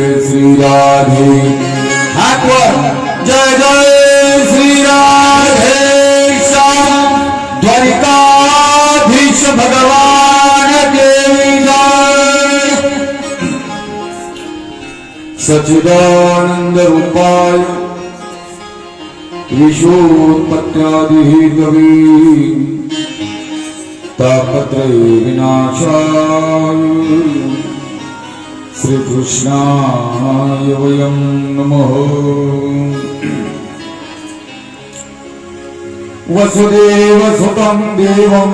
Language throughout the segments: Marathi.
श्री राधे जय जय श्री राधे श्याम द्वारिकाधीश भगवान के जय। सच्चिदानंद रूपाय विश्वोत्पत्त्यादिहेतवे तापत्रय विनाशाय श्री कृष्णाय वयं नमः। वसुदेवसुतं देवं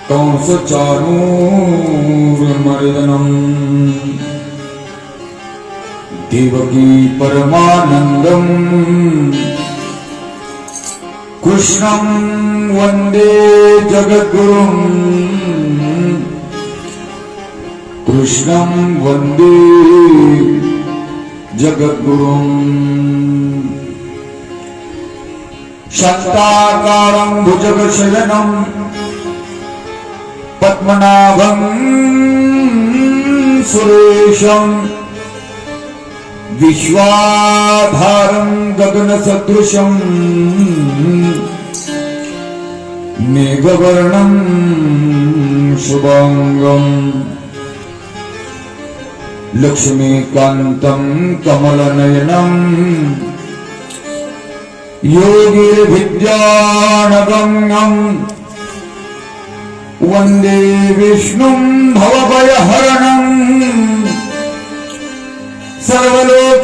कंसचाणूरमर्दनं देवकी परमानन्दं कृष्णं वन्दे जगद्गुरुं कृष्णं वन्दे जगद्गुरुं। शान्ताकारं भुजगशयनं पद्मनाभं सुरेशं विश्वाधारं गगनसदृशं मेघवर्णं शुभांगं लक्ष्मीकान्तं कमलनयनं योगिर्विद्यानगम्यं वन्दे विष्णुं भवभयहरणं सर्वलोकनाथं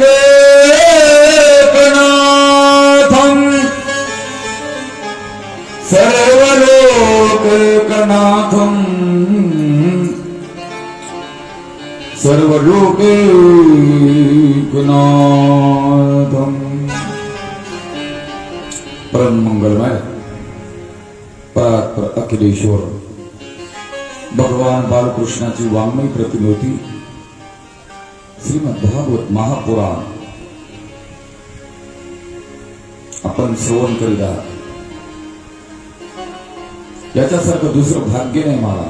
सर्वलोकनाथं सर्वलोकनाथं। परम मंगलमय परात्पर अखिलेश्वर भगवान बालकृष्णाची वाङ्मयी प्रतिमूर्ती श्रीमद भागवत महापुराण आपण श्रवण करीत आहात। याच्यासारखं दुसरं भाग्य नाही मला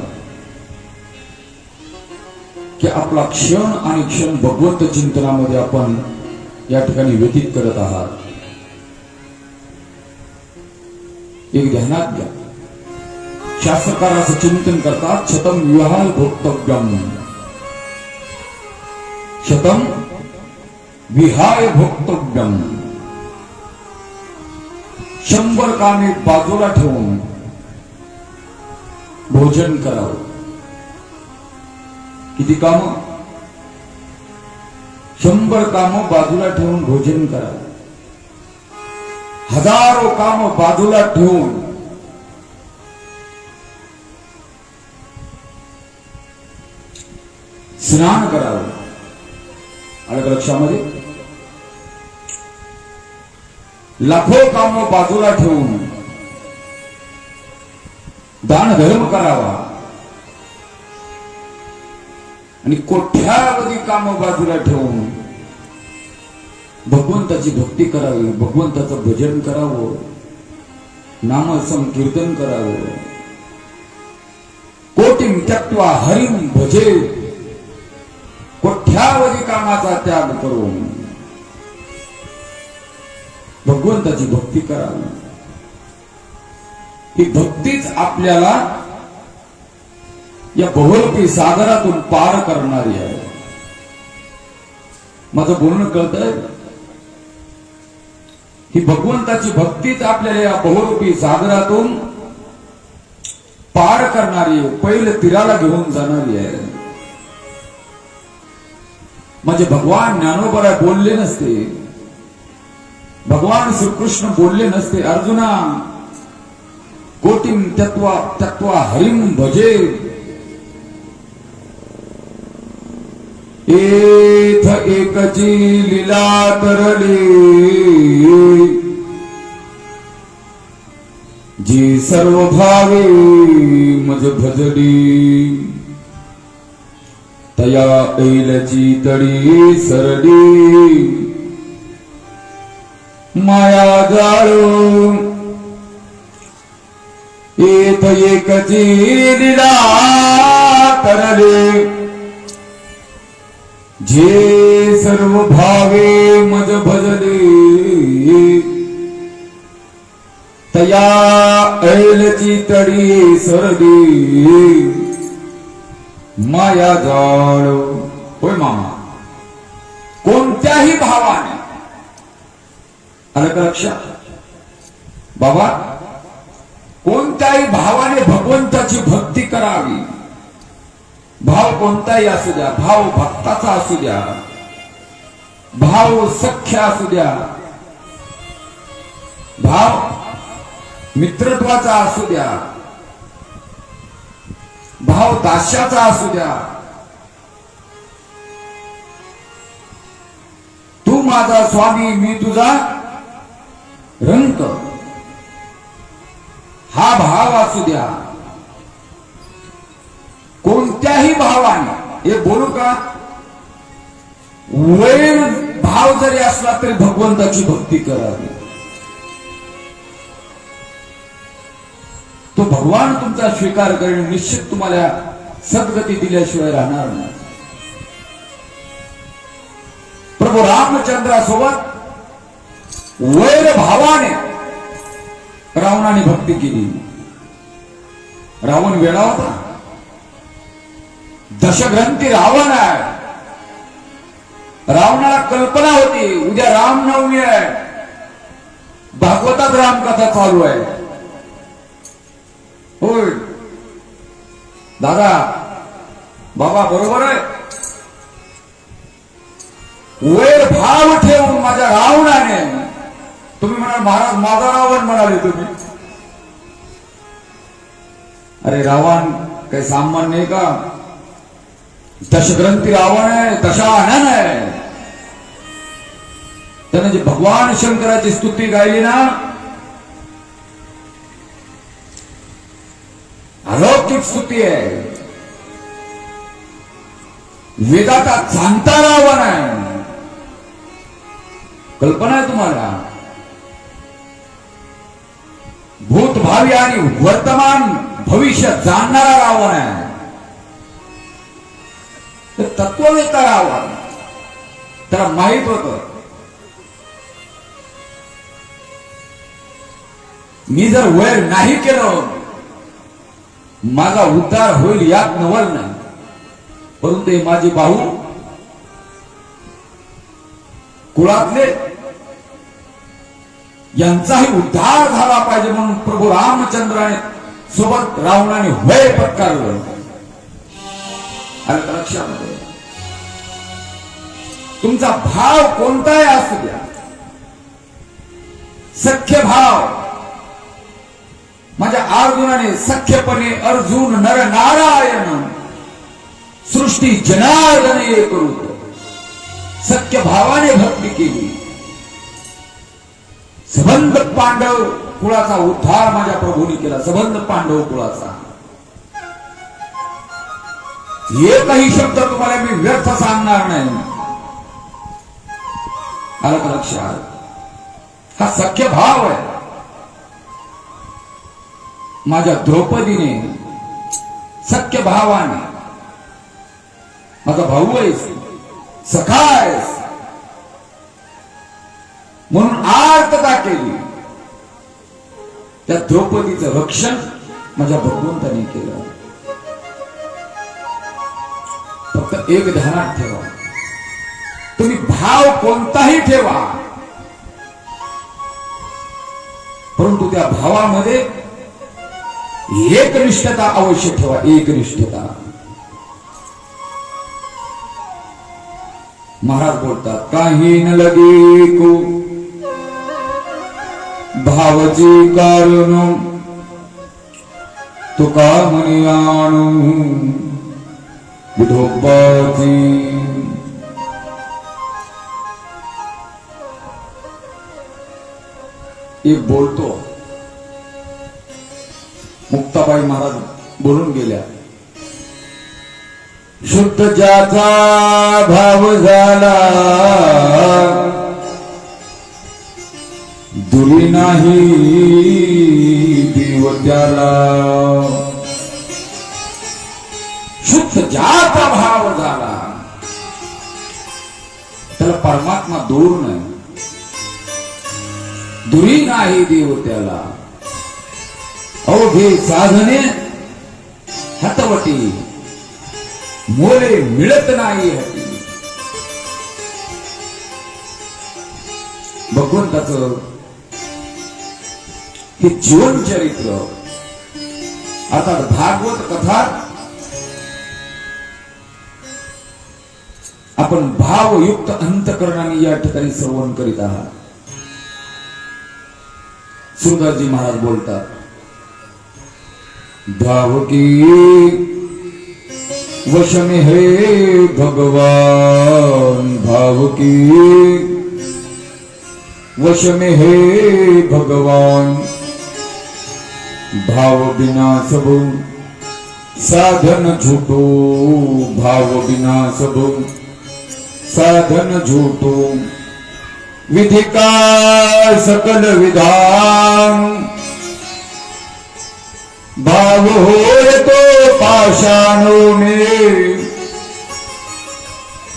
की आपला क्षण आणि क्षण भगवंत चिंतनामध्ये आपण या ठिकाणी व्यतीत करत आहात। एक ध्यानात घ्या, शास्त्रकार असं चिंतन करतात, शतम विहाय भोक्तव्यम, शतम विहाय भोक्तव्यम, 100 कामे बाजूला ठेवून भोजन करावं। किती काम? 100 काम बाजूला ठेवून भोजन करावं। हजारो काम बाजूला ठेवून स्नान करावं। आलं लक्षामध्ये? लाखो काम बाजूला ठेवून दान धर्म करावा आणि कोट्यावधी काम बाजूला ठेवून भगवंताची भक्ती करावी, भगवंताचं भजन करावं, नाम संकीर्तन करावं। कोटिं त्यक्त्वा हरिं भजे, कोट्यावधी कामाचा त्याग करून भगवंताची भक्ती करावी। ही भक्तीच आपल्याला या बहुरूपी सागरातून पार करणारी आहे। माझं बोलणं कळतंय? ही भगवंताची भक्तीच आपल्याला या बहुरूपी सागरातून पार करणारी आहे, पहिले तीराला घेऊन जाणारी आहे। म्हणजे भगवान ज्ञानोबा बोलले नसते, भगवान श्रीकृष्ण बोलले नसते, अर्जुना कोटिं त्यक्त्वा हरिं भजे, एथ एकची लीला तरली, जी सर्व भावे मज भजली, तया ऐलची तडी सरली, माया जाळून एथ एकची लीला तरली, जे सर्व भावे मज भजले तया ऐलची तडी सरली माया जाळ. होय मामा, कोणत्याही भावाने आलं का लक्षात बाबा, कोणत्याही भावाने भगवंताची भक्ती करावी. भाव कोणताही असू द्या, भाव भक्ताचा असू द्या, भाव सख्य असू द्या, भाव मित्रत्वाचा असू द्या, भाव दास्याचा असू द्या. तू माझा स्वामी मी तुझा रंक, हा भाव असू द्या. कोणत्याही भावाने, हे बोलू का, वैर भाव जरी असला तरी भगवंताची भक्ती करावी. तो भगवान तुमचा स्वीकार करेल, निश्चित तुम्हाला सद्गती दिल्याशिवाय राहणार नाही. प्रभू रामचंद्रासोबत वैर भावाने रावणाने भक्ती केली. रावण वेडा होता, दशग्रंथी रावण आहे. रावणाला कल्पना होती उद्या रामनवमी आहे, भागवतात रामकथा चालू आहे. होय दादा बाबा बरोबर आहे. वैर भाव ठेवून माझ्या रावणाने, तुम्ही म्हणाल महाराज माझा रावण म्हणाले तुम्ही. अरे रावण काही सामान्य नाही का, दशग्रंथी रावण आहे, दशानन आहे. त्याने जे भगवान शंकराची स्तुती गायली ना, अलौकिक स्तुती आहे. वेदाचा जाणता रावण आहे. कल्पना आहे तुम्हाला, भूत भावी आणि वर्तमान भविष्य जाणणारा रावण आहे. तत्ववेत्ता रावण, त्याला माहित होत मी जर वैर नाही केलं माझा उद्धार होईल यात नवल नाही. परंतु हे माझे भाऊ कुळातले, यांचाही उद्धार झाला पाहिजे म्हणून प्रभू रामचंद्राने सोबत रावणाने वैर पत्कारलं. आलं लक्षामध्ये, तुमचा भाव कोणताही असू द्या, सख्य भाव. माझ्या अर्जुनाने सख्यपणे अर्जुन नर नारायण सृष्टी जनार्दन एक रूप, सख्य भावाने भक्ती केली. सबंध पांडव कुळाचा उद्धार माझ्या प्रभूने केला. सबंध पांडव कुळाचा. एकही शब्द तुम्हाला मी व्यर्थ सांगणार नाही. आलं का लक्षात, हा सख्य भाव आहे. माझ्या द्रौपदीने सख्य भावाने, माझा भाऊ आहेस, सखा आहेस म्हणून आर्तता केली. त्या द्रौपदीचं रक्षण माझ्या भगवंताने केलं. फक्त एक ध्यानात ठेवा, तुम्ही भाव कोणताही ठेवा, परंतु त्या भावामध्ये एकनिष्ठता अवश्य ठेवा. एकनिष्ठता. महाराज बोलतात, काही न लगे को भावजी कारण तुका म्हणे आणू विठोबाची. एक बोलतो, मुक्ताबाई महाराज बोलून गेल्या, शुद्ध ज्याचा भाव झाला दुरी नाही देव त्याला. शुद्ध ज्याचा भाव झाला परमात्मा दूर नाही, दुरी नाही देव त्याला, अवघे साधने हातवटी, मोले मिळत नाही हाती. भगवंताचं हे जीवन चरित्र अर्थात भागवत कथा आपण भावयुक्त अंतकरणाने या ठिकाणी श्रवण करीत आहात. सुरदासजी महाराज बोलतात, भाव की वश में है भगवान, भाव की वश में है भगवान, भाव बिना सब साधन झूठो, भाव बिना सब साधन झूठो, विधि का सकल विधान, भाव होए तो पाषाणों में,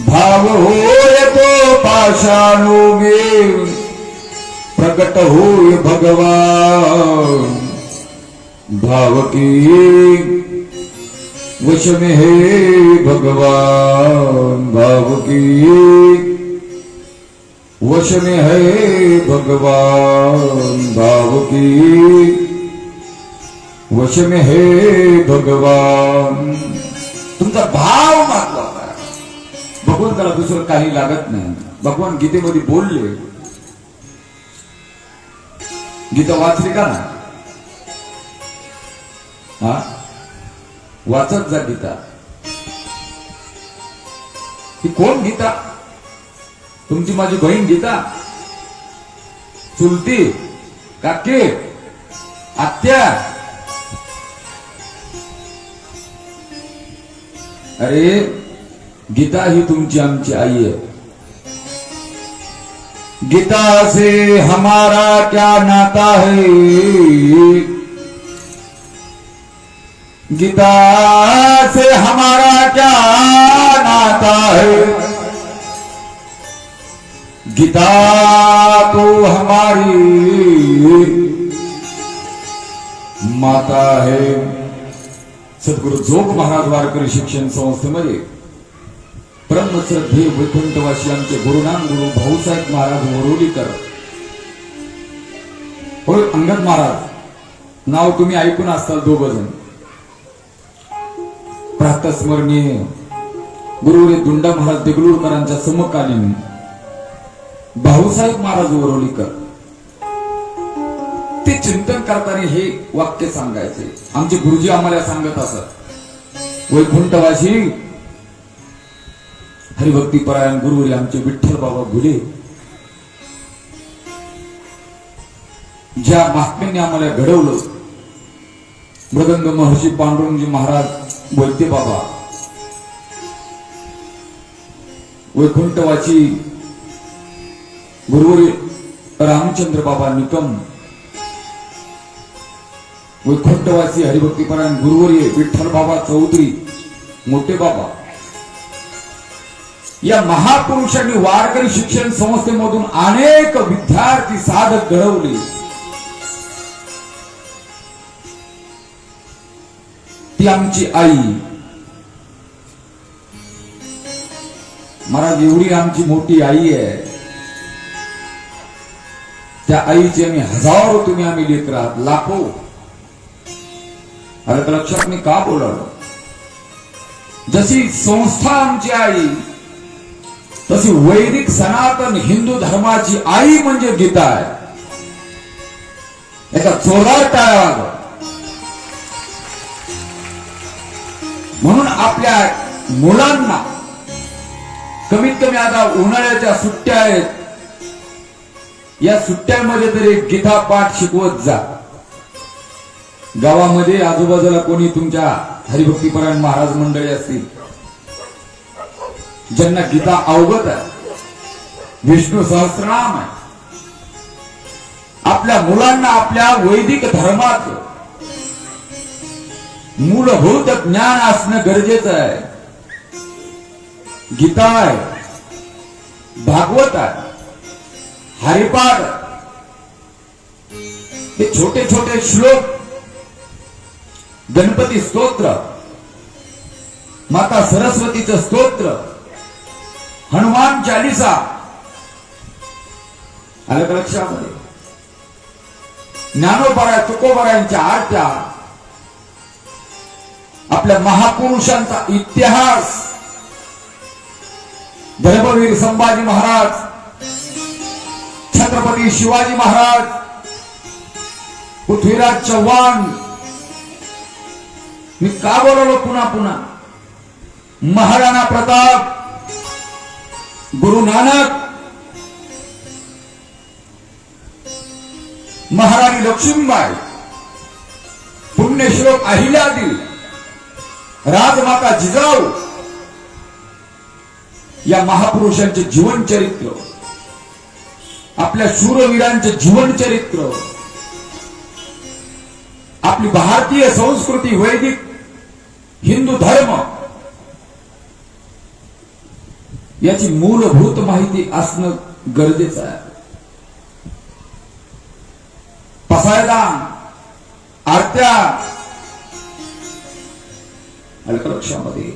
भाव होए तो पाषाणों में प्रकट होए भगवान, भाव की वश में है भगवान, भाव की वश में है भगवान, भाव की वश में है भगवान. तुमचा भाव महत्वाचा आहे. भगवंताला दुसरं काही लागत नाही. भगवान गीतेमध्ये बोलले, गीता वाचली का ना? हा, वाचत जा गीता. ही कोण गीता? तुमची माझी बहीण गीता, चुलती, काकी, आत्या. अरे गीता ही तुमची आमची आई है. गीता से हमारा क्या नाता है, गीता से हमारा क्या नाता है, गीता तो हमारी माता है. सद्गुरु जोग महाराज वारकरी शिक्षण संस्थेमध्ये ब्रह्मश्रद्धेय वैकुंठवासी आमचे गुरुनाम गुरु भाऊसाहेब महाराज वरोलीकर, होय अंगद महाराज नाव तुम्ही ऐकून असताल. दोघ जण प्रातस्मरणीय गुरुरे दुंडा महाराज देगलूरकरांच्या समकालीन भाऊसाहेब महाराज वरोलीकर ते चिंतन करताना हे वाक्य सांगायचे. आमचे गुरुजी आम्हाला सांगत असत, वैकुंठवासी हरिभक्तीपरायण गुरुवरी आमचे विठ्ठल बाबा घुले ज्या महात्म्यांनी आम्हाला घडवलं, मृदंग महर्षी पांडुरंगजी महाराज बोलते बाबा, वैकुंठवासी गुरुवरी रामचंद्र बाबा निकम, वैकुंठवासी हरिभक्तीपरायण गुरुवर्य विठ्ठल बाबा चौधरी मोठे बाबा, या महापुरुषांनी वारकरी शिक्षण संस्थेमधून अनेक विद्यार्थी साधक घडवले. ती आमची आई महाराज, एवढी आमची मोठी आई आहे. त्या आईचे आम्ही हजारो, तुम्ही आम्ही लेकर आहात, लाखो. अरे लक्षात मी का बोलावलं? जशी संस्था आमची आई, तशी वैदिक सनातन हिंदू धर्माची आई म्हणजे गीता आहे. याचा जोरदार टाळा. म्हणून आपल्या मुलांना कमीत कमी आता उन्हाळ्याच्या सुट्ट्या आहेत, या सुट्ट्यामध्ये तरी गीता पाठ शिकवत जा. गावामध्ये आजूबाजूला कोणी तुमच्या हरिभक्तीपरायण महाराज मंडळी असतील ज्यांना गीता अवगत आहे, विष्णू सहस्त्रनाम आहे, आपल्या मुलांना आपल्या वैदिक धर्माचं मूलभूत ज्ञान असणं गरजेचं आहे. गीता आहे, भागवत आहे, हरिपाठ, हे छोटे छोटे श्लोक, गणपती स्तोत्र, माता सरस्वतीचं स्तोत्र, हनुमान चालीसा, आलं का लक्षामध्ये? ज्ञानोबा तुकोबारायांच्या आरत्या, आपल्या महापुरुषांचा इतिहास, धर्मवीर संभाजी महाराज, छत्रपती शिवाजी महाराज, पृथ्वीराज चव्हाण, मी का बोलवलो पुन्हा पुन्हा, महाराणा प्रताप, गुरु नानक, महाराणी लक्ष्मीबाई, पुण्यश्लोक अहिल्यादेवी, राजमाता जिजाऊ, या महापुरुषांचे जीवन चरित्र, आपल्या शूरवीरांचे जीवन चरित्र, आपली भारतीय संस्कृती, वैदिक हिंदू धर्म, याची मूलभूत माहिती असणं गरजेचं आहे. पसायदान, आरत्या, लक्षामध्ये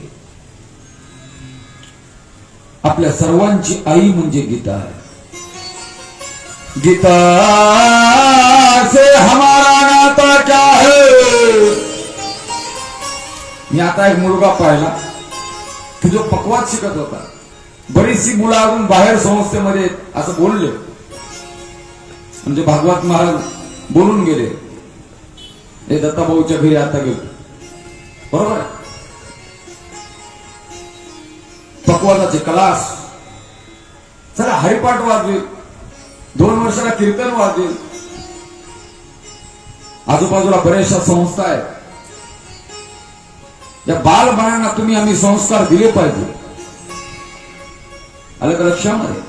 आपल्या सर्वांची आई म्हणजे गीता आहे. गीता से हमारा नाता क्या है. मी आता एक मुलगा पाहिला की जो पकवाद शिकत होता. बरीचशी मुलं अजून बाहेर संस्थेमध्ये असं बोलले, म्हणजे भागवत महाराज बोलून गेले, हे दत्ताभाऊच्या घरी आता गेलो, बरोबर आहे. पकवादाचे क्लास, चला हरिपाठ वाजवेल, 2 वर्षाला कीर्तन वाजवेल, आजूबाजूला बऱ्याचशा संस्था आहेत. या बालपणांना तुम्ही आम्ही संस्कार दिले पाहिजे. आलं का लक्षामध्ये?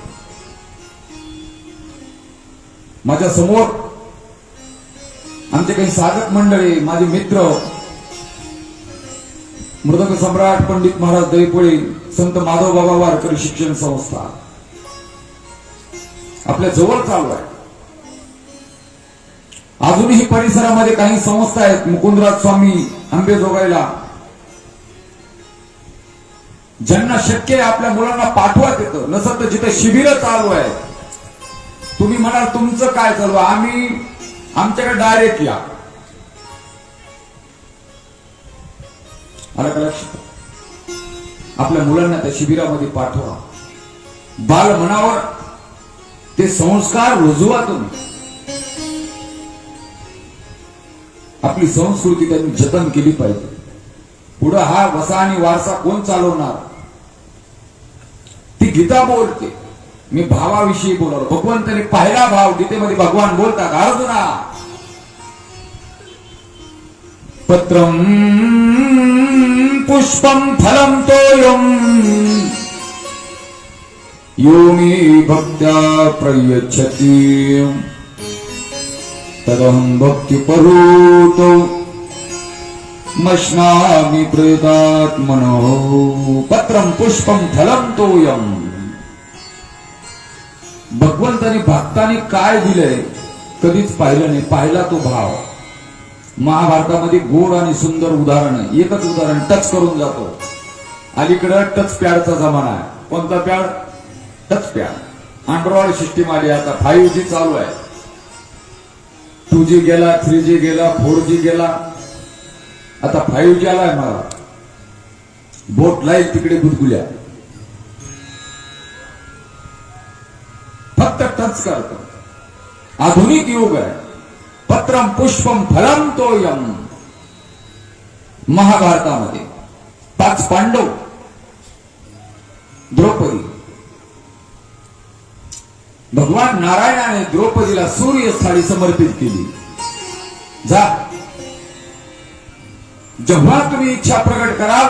माझ्या समोर आमचे काही साधक मंडळी, माझे मित्र, मृदंग सम्राट पंडित महाराज दैपोळी, संत माधव बाबा वारकरी शिक्षण संस्था आपल्या जवळ चालू आहे. अजूनही परिसरामध्ये काही संस्था आहेत, मुकुंदराज स्वामी आंबेजोगाईला, ज्यांना शक्य आहे आपल्या मुलांना पाठवत येतं. नसत तर जिथे शिबिर चालू आहे, तुम्ही म्हणाल तुमचं काय चालू आहे, आम्ही आमच्याकडे डायरेक्ट या. आलं का लक्षात? आपल्या मुलांना त्या शिबिरामध्ये पाठवा. बाल मनावर ते संस्कार रुजवा. तुम्ही आपली संस्कृती त्यांनी जतन केली पाहिजे. पुढे हा वसा आणि वारसा कोण चालवणार? ती गीता बोलते. मी भावाविषयी बोललो. भगवंताने पहिला भाव गीतेमध्ये भगवान बोलतात, अर्जुना पत्रम पुष्पम फलम तोयम यो मे भक्त्या प्रयच्छति तदहं भक्ति परोतो मश्नामि प्रेतात्मनो. पत्रम पुष्पम फलम तोयम. भगवंताने भक्ताने काय दिलंय कधीच पाहिलं नाही. पाहिला तो भाव. महाभारतामध्ये गोड आणि सुंदर उदाहरण आहे. एकच उदाहरण टच करून जातो. अलीकडे टच पॅडचा जमाना आहे. कोणता pad? Touch pad. Android system आली, आता 5G चालू आहे. 2G गेला, 3G गेला, 4G गेला, आता 5G आलाय. मला बोट लाईल तिकडे गुदगुल्या, फक्त टच करतो. आधुनिक युग आहे. पत्रम पुष्पम फलम तोयम. महाभारतामध्ये 5 पांडव, द्रौपदी, भगवान नारायणाने द्रौपदीला सूर्य थाळी समर्पित केली. जा, जेव्हा तुम्ही इच्छा प्रकट कराल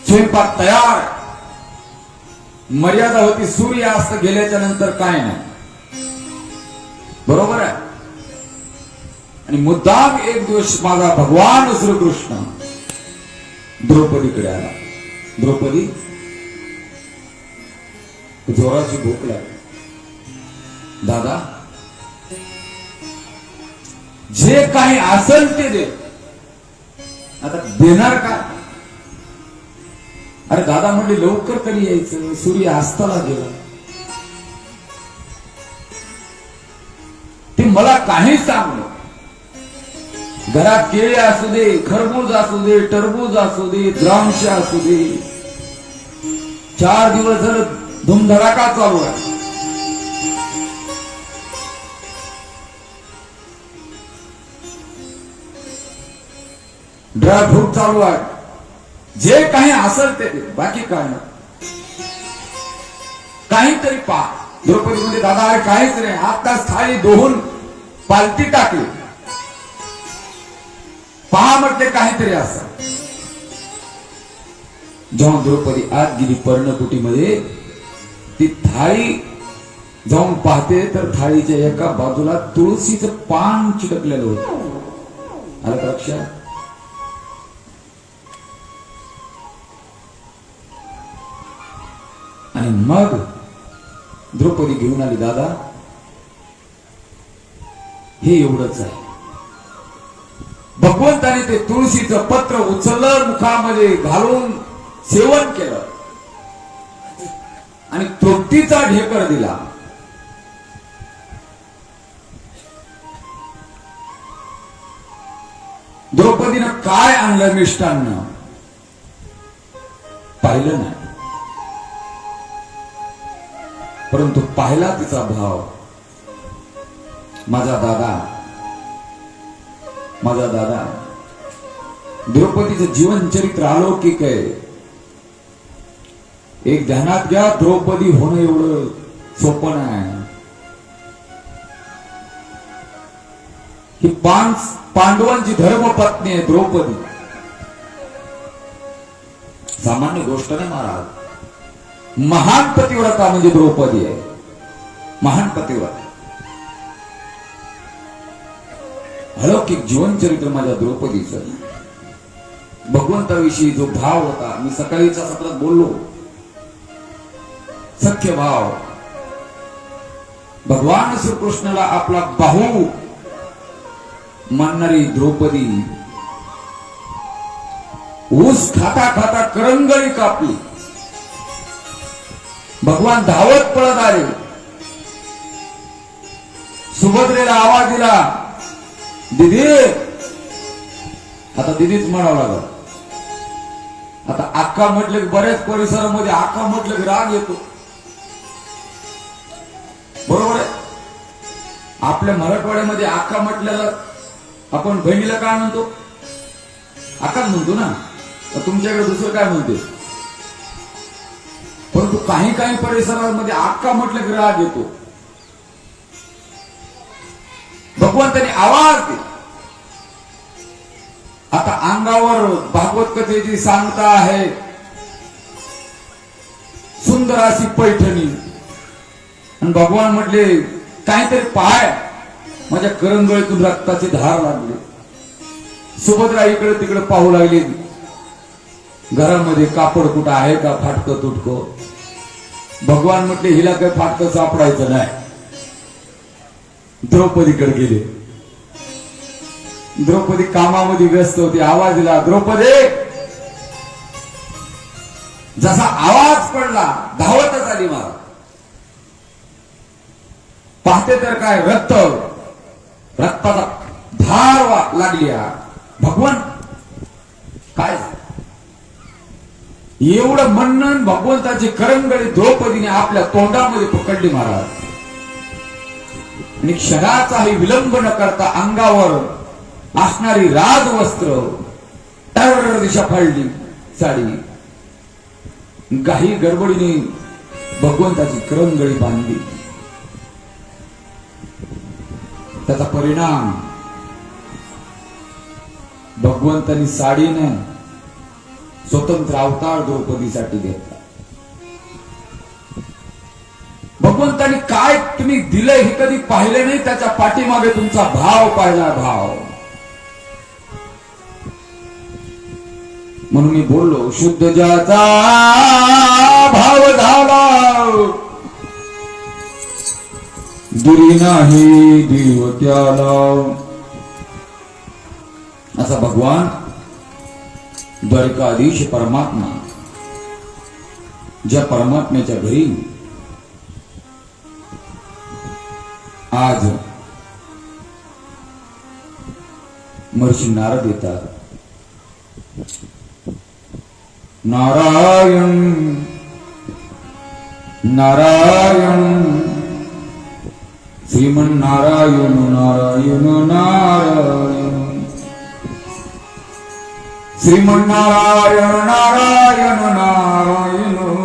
स्वयंपाक तयार. मर्यादा होती सूर्यास्त गेल्याच्या नंतर काय नाही, बरोबर आहे. आणि मुद्दाम एक दिवस माझा भगवान श्रीकृष्ण द्रौपदीकडे आला. द्रौपदी जोराची भूक लागली. दादा जे काही असेल ते दे. आता देणार का? अरे दादा म्हटले लवकर कधी यायचं, सूर्य अस्ताला गेला. ते मला काही सांगलं. घरात केळे असू दे, खरबूज असू दे, टरबूज असू दे, द्राक्ष असू दे, 4 दिवस झालं धुमधडाका चालू आहे. ड्रायफ्रूट चालू आहे. जे काही असेल ते बाकी काय नाही. काहीतरी पहा. द्रौपदी म्हणजे दादा अरे काहीच नाही, आताच थाळी दोहून पालती टाकली. पहा म्हटले काहीतरी असं. जेव्हा द्रौपदी आत गेली पर्णकुटीमध्ये, ती थाळी जाऊन पाहते तर थाळीच्या एका बाजूला तुळशीचं पान चिटकलेलं होतं. आलं का लक्षात? आणि मग द्रौपदी घेऊन आली, दादा हे एवढंच आहे. भगवंताने ते तुळशीचं पत्र उचललं, मुखामध्ये घालून सेवन केलं आणि तृप्तीचा ढेकर दिला. द्रौपदीनं काय आणलं मिष्टान्न पाहिलं नाही, परंतु पाहिला तिचा भाव. माझा दादा द्रौपदीचं जीवन चरित्र अलौकिक आहे. एक ध्यानात घ्या, द्रौपदी होणं एवढं सोपं नाही. ही पांडवांची धर्मपत्नी आहे द्रौपदी. सामान्य गोष्ट नाही महाराज. महान पतिव्रता म्हणजे द्रौपदी आहे. महान पतिव्रता. अलौकिक जीवनचरित्र माझ्या द्रौपदीचं. भगवंताविषयी जो भाव होता, मी सकाळीच्या सत्रात बोललो, सख्य भाव. भगवान श्रीकृष्णाला आपला बाहू मानणारी द्रौपदी ऊस खाता खाता करंगळी कापली. भगवान धावत पळत आले. सुभद्रेला आवाज दिला, दिदी. आता दिदीच म्हणावं लागलं. आता आक्का म्हटलं की बऱ्याच परिसरामध्ये आक्का म्हटलं की राग येतो. बरोबर आहे. आपल्या मराठवाड्यामध्ये आक्का म्हटल्याला आपण बहिणीला काय म्हणतो? आकाच म्हणतो ना. तुमच्याकडे दुसरं काय म्हणते? परंतु काही काही परिसरामध्ये आक्का म्हटलं की राग येतो. भगवंताने आवाज दिला. आता अंगावर भागवत कथेची सांगता आहे. सुंदर अशी पैठणी. आणि भगवान म्हटले काहीतरी पाय. माझ्या करंगळीतून रक्ताची धार लागली. सुभद्रा इकडे तिकडे पाहू लागली. घरामध्ये कापड कुठं आहे का, फाटकं तुटकं. भगवान म्हटले हिला काही फाटकं सापडायचं नाही. द्रौपदीकडे गेले. द्रौपदी कामामध्ये व्यस्त होती. आवाज दिला, द्रौपदी. जसा आवाज पडला धावतच आली. मला पाहते तर काय रक्ताचा धार लागली. भगवान काय एवढं म्हणणं भगवंताची करंगळी द्रौपदीने आपल्या तोंडामध्ये पकडली महाराज. आणि क्षणाचाही विलंब न करता अंगावर असणारी राजवस्त्र तर दिशा फाडली साडी. काही गडबडीने भगवंताची करंगळी बांधली. त्याचा परिणाम भगवंतानी साडीने स्वतंत्र अवतार द्रौपदीसाठी घेतला. भगवंतानी काय तुम्ही दिलंय हे कधी पाहिले नाही. त्याच्या पाठीमागे तुमचा भाव पाहिला. भाव म्हणून मी बोललो, शुद्ध ज्याचा भाव झाला दुरी नाही देव त्याला. असा भगवान द्वारकाधीश परमात्मा, ज्या परमात्म्याच्या घरी आज महर्षी नारद येतात. नारायण नारायण श्रीमन्नारायण नारायण नारायण श्रीमन्नारायण नारायण नारायण